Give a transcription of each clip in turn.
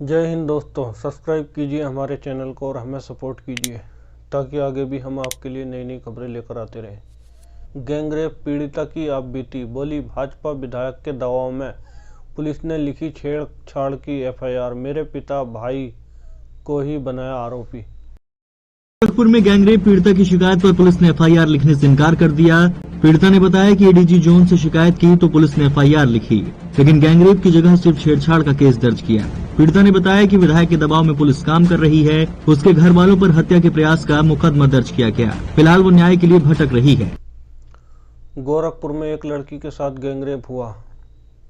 जय हिंद दोस्तों, सब्सक्राइब कीजिए हमारे चैनल को और हमें सपोर्ट कीजिए ताकि आगे भी हम आपके लिए नई नई खबरें लेकर आते रहें। गैंगरेप पीड़िता की आप बीती, बोली भाजपा विधायक के दबाव में पुलिस ने लिखी छेड़छाड़ की एफआईआर, मेरे पिता भाई को ही बनाया आरोपी। गोरखपुर में गैंगरेप पीड़िता की शिकायत पर पुलिस ने एफआईआर लिखने से इनकार कर दिया। पीड़िता ने बताया कि एडीजी जोन से शिकायत की तो पुलिस ने एफआईआर लिखी, लेकिन गैंगरेप की जगह सिर्फ छेड़छाड़ का केस दर्ज किया। पीड़िता ने बताया कि विधायक के दबाव में पुलिस काम कर रही है। उसके घर वालों पर हत्या के प्रयास का मुकदमा दर्ज किया गया। फिलहाल वो न्याय के लिए भटक रही है। गोरखपुर में एक लड़की के साथ गैंगरेप हुआ।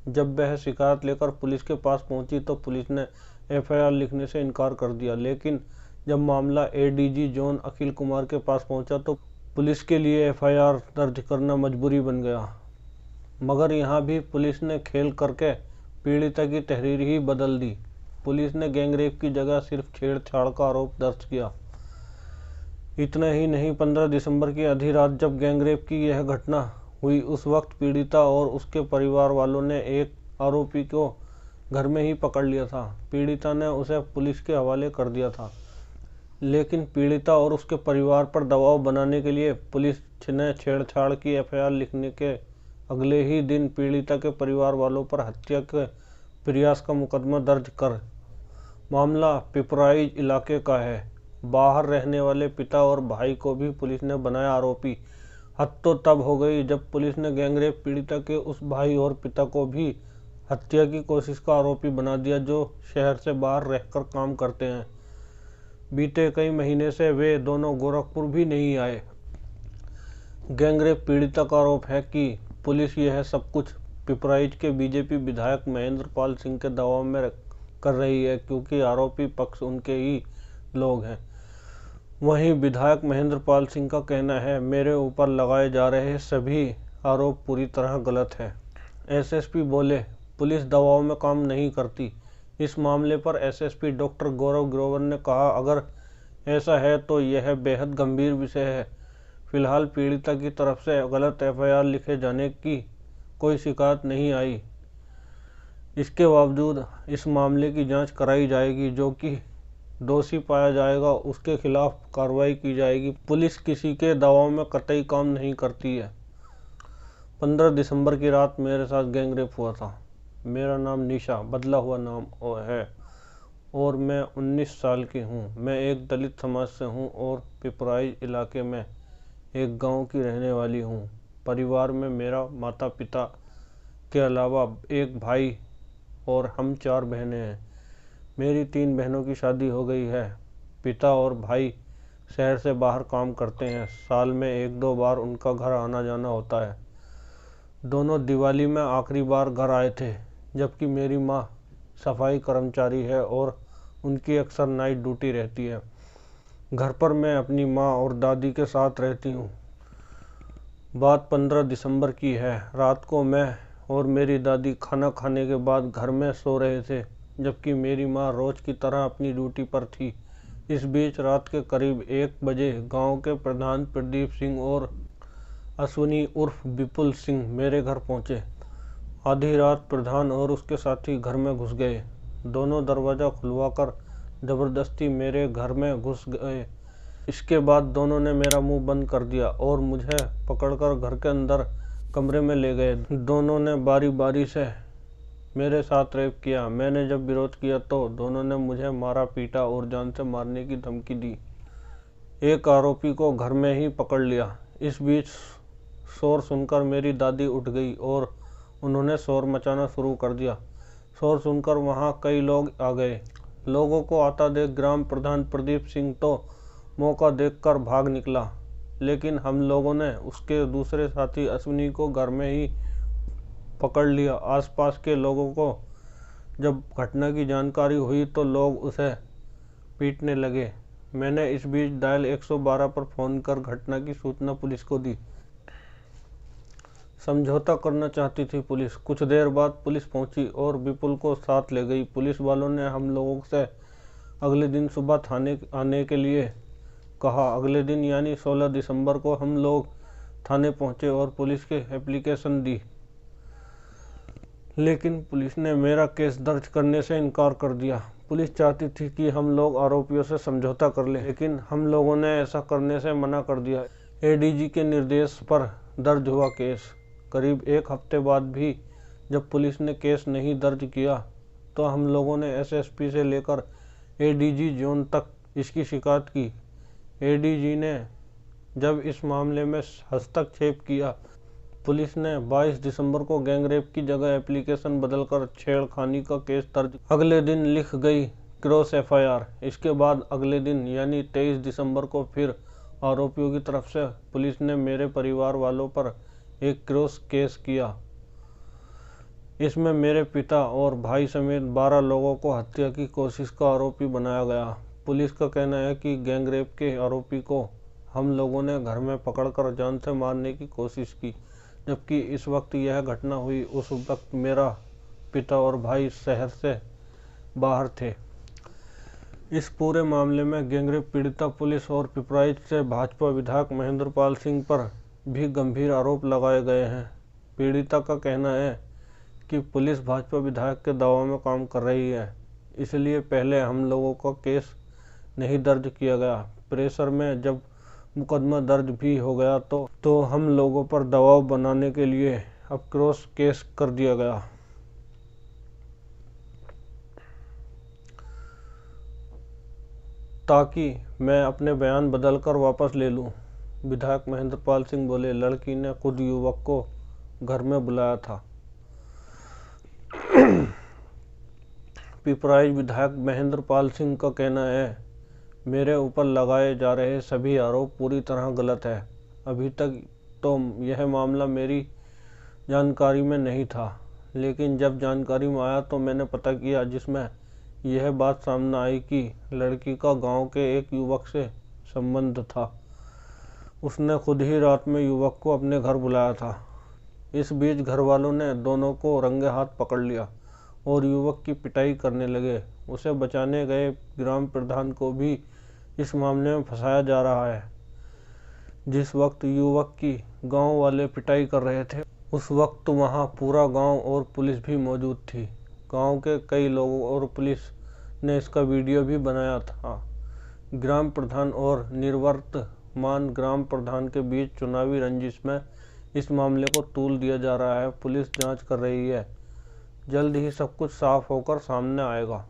जब वह शिकायत लेकर पुलिस के पास पहुंची तो पुलिस ने एफआईआर लिखने से इनकार कर दिया, लेकिन जब मामला एडीजी जोन अखिल कुमार के पास पहुंचा तो पुलिस के लिए एफआईआर दर्ज करना मजबूरी बन गया। मगर यहां भी पुलिस ने खेल करके पीड़िता की तहरीर ही बदल दी। पुलिस ने गैंगरेप की जगह सिर्फ छेड़छाड़ का आरोप दर्ज किया। इतना ही नहीं, 15 दिसंबर की आधी रात जब गैंगरेप की यह घटना हुई, उस वक्त पीड़िता और उसके परिवार वालों ने एक आरोपी को घर में ही पकड़ लिया था। पीड़िता ने उसे पुलिस के हवाले कर दिया था, लेकिन पीड़िता और उसके परिवार पर दबाव बनाने के लिए पुलिस ने छेड़छाड़ की एफआईआर लिखने के अगले ही दिन पीड़िता के परिवार वालों पर हत्या के प्रयास का मुकदमा दर्ज कर मामला पिपराइच इलाके का है। बाहर रहने वाले पिता और भाई को भी पुलिस ने बनाया आरोपी। हद तो तब हो गई जब पुलिस ने गैंगरेप पीड़िता के उस भाई और पिता को भी हत्या की कोशिश का आरोपी बना दिया, जो शहर से बाहर रहकर काम करते हैं। बीते कई महीने से वे दोनों गोरखपुर भी नहीं आए। गैंगरेप पीड़िता का आरोप है कि पुलिस यह सब कुछ पिपराइच के बीजेपी विधायक महेंद्र पाल सिंह के दबाव में कर रही है, क्योंकि आरोपी पक्ष उनके ही लोग हैं। वहीं विधायक महेंद्र पाल सिंह का कहना है, मेरे ऊपर लगाए जा रहे सभी आरोप पूरी तरह गलत है। एसएसपी बोले, पुलिस दबाव में काम नहीं करती। इस मामले पर एसएसपी डॉक्टर गौरव ग्रोवर ने कहा, अगर ऐसा है तो यह बेहद गंभीर विषय है। फिलहाल पीड़िता की तरफ से गलत एफआईआर लिखे जाने की कोई शिकायत नहीं आई। इसके बावजूद इस मामले की जांच कराई जाएगी। जो कि दोषी पाया जाएगा उसके खिलाफ कार्रवाई की जाएगी। पुलिस किसी के दबाव में कतई काम नहीं करती है। 15 दिसंबर की रात मेरे साथ गैंगरेप हुआ था। मेरा नाम निशा, बदला हुआ नाम है, और मैं 19 साल की हूँ। मैं एक दलित समाज से हूँ और पिपराइच इलाके में एक गांव की रहने वाली हूँ। परिवार में मेरा माता पिता के अलावा एक भाई और हम 4 बहनें हैं। मेरी 3 बहनों की शादी हो गई है। पिता और भाई शहर से बाहर काम करते हैं। साल में 1-2 बार उनका घर आना जाना होता है। दोनों दिवाली में आखिरी बार घर आए थे। जबकि मेरी माँ सफाई कर्मचारी है और उनकी अक्सर नाइट ड्यूटी रहती है। घर पर मैं अपनी माँ और दादी के साथ रहती हूँ। बात 15 दिसंबर की है। रात को मैं और मेरी दादी खाना खाने के बाद घर में सो रहे थे, जबकि मेरी माँ रोज की तरह अपनी ड्यूटी पर थी। इस बीच रात के करीब 1 बजे गांव के प्रधान प्रदीप सिंह और अश्विनी उर्फ विपुल सिंह मेरे घर पहुंचे। आधी रात प्रधान और उसके साथी घर में घुस गए। दोनों दरवाज़ा खुलवाकर जबरदस्ती मेरे घर में घुस गए। इसके बाद दोनों ने मेरा मुंह बंद कर दिया और मुझे पकड़कर घर के अंदर कमरे में ले गए। दोनों ने बारी बारी से मेरे साथ रेप किया। मैंने जब विरोध किया तो दोनों ने मुझे मारा पीटा और जान से मारने की धमकी दी। एक आरोपी को घर में ही पकड़ लिया। इस बीच शोर सुनकर मेरी दादी उठ गई और उन्होंने शोर मचाना शुरू कर दिया। शोर सुनकर वहां कई लोग आ गए। लोगों को आता देख ग्राम प्रधान प्रदीप सिंह तो मौका देखकर भाग निकला, लेकिन हम लोगों ने उसके दूसरे साथी अश्विनी को घर में ही पकड़ लिया। आसपास के लोगों को जब घटना की जानकारी हुई तो लोग उसे पीटने लगे। मैंने इस बीच डायल 112 पर फोन कर घटना की सूचना पुलिस को दी। समझौता करना चाहती थी पुलिस। कुछ देर बाद पुलिस पहुंची और विपुल को साथ ले गई। पुलिस वालों ने हम लोगों से अगले दिन सुबह थाने आने के लिए कहा। अगले दिन यानी 16 दिसंबर को हम लोग थाने पहुंचे और पुलिस के एप्लीकेशन दी। लेकिन पुलिस ने मेरा केस दर्ज करने से इनकार कर दिया। पुलिस चाहती थी कि हम लोग आरोपियों से समझौता कर लें, लेकिन हम लोगों ने ऐसा करने से मना कर दिया। एडीजी के निर्देश पर दर्ज हुआ केस। करीब एक हफ्ते बाद भी जब पुलिस ने केस नहीं दर्ज किया तो हम लोगों ने एसएसपी से लेकर एडीजी जोन तक इसकी शिकायत की। एडीजी ने जब इस मामले में हस्तक्षेप किया, पुलिस ने 22 दिसंबर को गैंगरेप की जगह एप्लीकेशन बदलकर छेड़खानी का केस दर्ज। अगले दिन लिख गई क्रॉस एफआईआर। इसके बाद अगले दिन यानी 23 दिसंबर को फिर आरोपियों की तरफ से पुलिस ने मेरे परिवार वालों पर एक क्रॉस केस किया। इसमें मेरे पिता और भाई समेत 12 लोगों को हत्या की कोशिश का आरोपी बनाया गया। पुलिस का कहना है कि गैंगरेप के आरोपी को हम लोगों ने घर में पकड़कर जान से मारने की कोशिश की, जबकि इस वक्त यह घटना हुई उस वक्त मेरा पिता और भाई शहर से बाहर थे। इस पूरे मामले में गैंगरेप पीड़िता पुलिस और पिपराइच से भाजपा विधायक महेंद्र पाल सिंह पर भी गंभीर आरोप लगाए गए हैं। पीड़िता का कहना है कि पुलिस भाजपा विधायक के दबाव में काम कर रही है, इसलिए पहले हम लोगों का केस नहीं दर्ज किया गया। प्रेशर में जब मुकदमा दर्ज भी हो गया तो हम लोगों पर दबाव बनाने के लिए अब क्रॉस केस कर दिया गया। ताकि मैं अपने बयान बदलकर वापस ले लूं। विधायक महेंद्र पाल सिंह बोले, लड़की ने खुद युवक को घर में बुलाया था। पिपराइच विधायक महेंद्र पाल सिंह का कहना है, मेरे ऊपर लगाए जा रहे सभी आरोप पूरी तरह गलत है। अभी तक तो यह मामला मेरी जानकारी में नहीं था, लेकिन जब जानकारी में आया तो मैंने पता किया, जिसमें यह बात सामने आई कि लड़की का गांव के एक युवक से संबंध था। उसने खुद ही रात में युवक को अपने घर बुलाया था। इस बीच घर वालों ने दोनों को रंगे हाथ पकड़ लिया और युवक की पिटाई करने लगे। उसे बचाने गए ग्राम प्रधान को भी इस मामले में फंसाया जा रहा है। जिस वक्त युवक की गांव वाले पिटाई कर रहे थे, उस वक्त वहां पूरा गांव और पुलिस भी मौजूद थी। गांव के कई लोगों और पुलिस ने इसका वीडियो भी बनाया था। ग्राम प्रधान और निवर्तमान ग्राम प्रधान के बीच चुनावी रंजिश में इस मामले को तूल दिया जा रहा है। पुलिस जांच कर रही है। जल्द ही सब कुछ साफ होकर सामने आएगा।